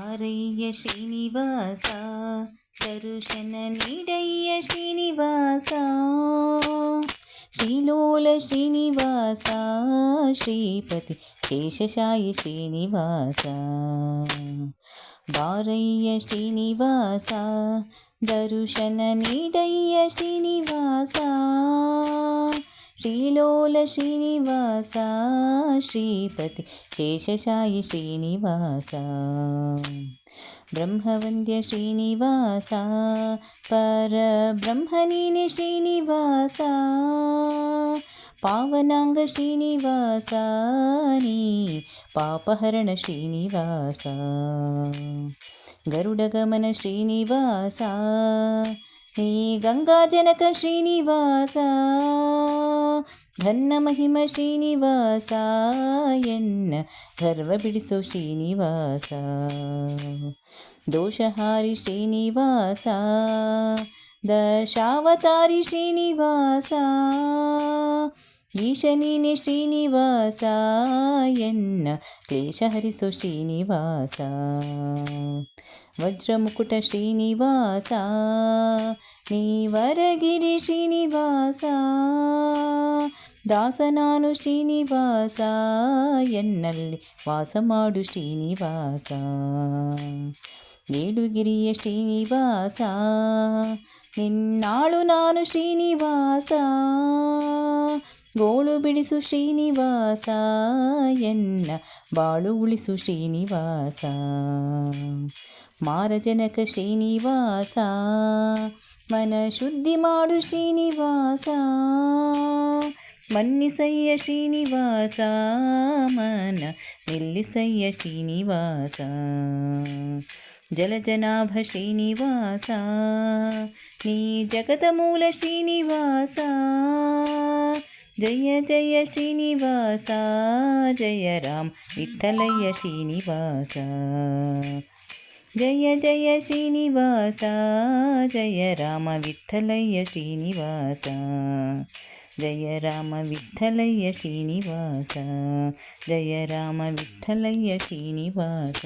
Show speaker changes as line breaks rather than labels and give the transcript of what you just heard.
ಬಾರಯ್ಯ ಶ್ರೀನಿವಾಸ ದರುಶನ ನೀಡಯ್ಯ ಶ್ರೀನಿವಾಸ ಶ್ರೀಲೋಲ ಶ್ರೀನಿವಾಸ ಶ್ರೀಪತಿ ಶೇಷಶಾಯಿ ಶ್ರೀನಿವಾಸ ಬಾರಯ್ಯ ಶ್ರೀನಿವಾಸ ದರುಶನ ನೀಡಯ್ಯ ಶ್ರೀನಿವಾಸ ಶ್ರೀಲೋಲ ಶ್ರೀನಿವಾಸ ಶ್ರೀಪತಿ ಶೇಷಶಾಯಿ ಶ್ರೀನಿವಾಸ ಬ್ರಹ್ಮವಂದ್ಯ ಶ್ರೀನಿವಾಸ ಪರಬ್ರಹ್ಮನೀನೆ ಶ್ರೀನಿವಾಸ ಪಾವನಾಂಗ ಶ್ರೀನಿವಾಸ ನೀ ಪಾಪಹರಣ ಶ್ರೀನಿವಾಸ ಗರುಡಗಮನ ಶ್ರೀನಿವಾಸ ನೀ ಗಂಗಾಜನಕ ಶ್ರೀನಿವಾಸ ಘನ್ನ ಮಹಿಮ ಶ್ರೀನಿವಾಸ ಎನ್ನ ಗರ್ವ ಬಿಡಿಸೋ ಶ್ರೀನಿವಾಸ ದೋಷಹಾರಿ ಶ್ರೀನಿವಾಸ ದಶಾವತಾರಿ ಶ್ರೀನಿವಾಸ ಈಶನೀನೆ ಶ್ರೀನಿವಾಸ ಎನ್ನ ಕ್ಲೇಶ ಹರಿಸೋ ಶ್ರೀನಿವಾಸ ವಜ್ರಮುಕುಟ ಶ್ರೀನಿವಾಸ ನೀ ವರಗಿರಿ ಶ್ರೀನಿವಾಸ ದಾಸನಾನು ಶ್ರೀನಿವಾಸ ಎನ್ನಲ್ಲಿ ವಾಸ ಮಾಡು ಶ್ರೀನಿವಾಸ ಏಳುಗಿರಿಯ ಶ್ರೀನಿವಾಸ ನಿನ್ನಾಳು ನಾನು ಶ್ರೀನಿವಾಸ ಗೋಳು ಬಿಡಿಸು ಶ್ರೀನಿವಾಸ ಎನ್ನ ಬಾಳು ಉಳಿಸು ಶ್ರೀನಿವಾಸ ಮಾರಜನಕ ಶ್ರೀನಿವಾಸ ಮನ ಶುದ್ಧಿ ಮಾಡು ಶ್ರೀನಿವಾಸ ಮನ್ನಿಸಯ್ಯ ಶ್ರೀನಿವಾಸ ಮನ ನಿಲ್ಲಿಸಯ್ಯ ಶ್ರೀನಿವಾಸ ಜಲಜನಾಭ ಶ್ರೀನಿವಾಸ ನೀ ಜಗದ ಮೂಲ ಶ್ರೀನಿವಾಸ ಜಯ ಜಯ ಶ್ರೀನಿವಾಸ ಜಯ ರಾಮ್ ವಿಠಲಯ್ಯ ಶ್ರೀನಿವಾಸ ಜಯ ಜಯ ಶ್ರೀನಿವಾಸ ಜಯ ರಾಮ ವಿಠಲಯ್ಯ ಶ್ರೀನಿವಾಸ ಜಯ ರಾಮ ವಿಠಲಯ್ಯ ಶ್ರೀನಿವಾಸ ಜಯ ರಾಮ ವಿಠಲಯ್ಯ ಶ್ರೀನಿವಾಸ.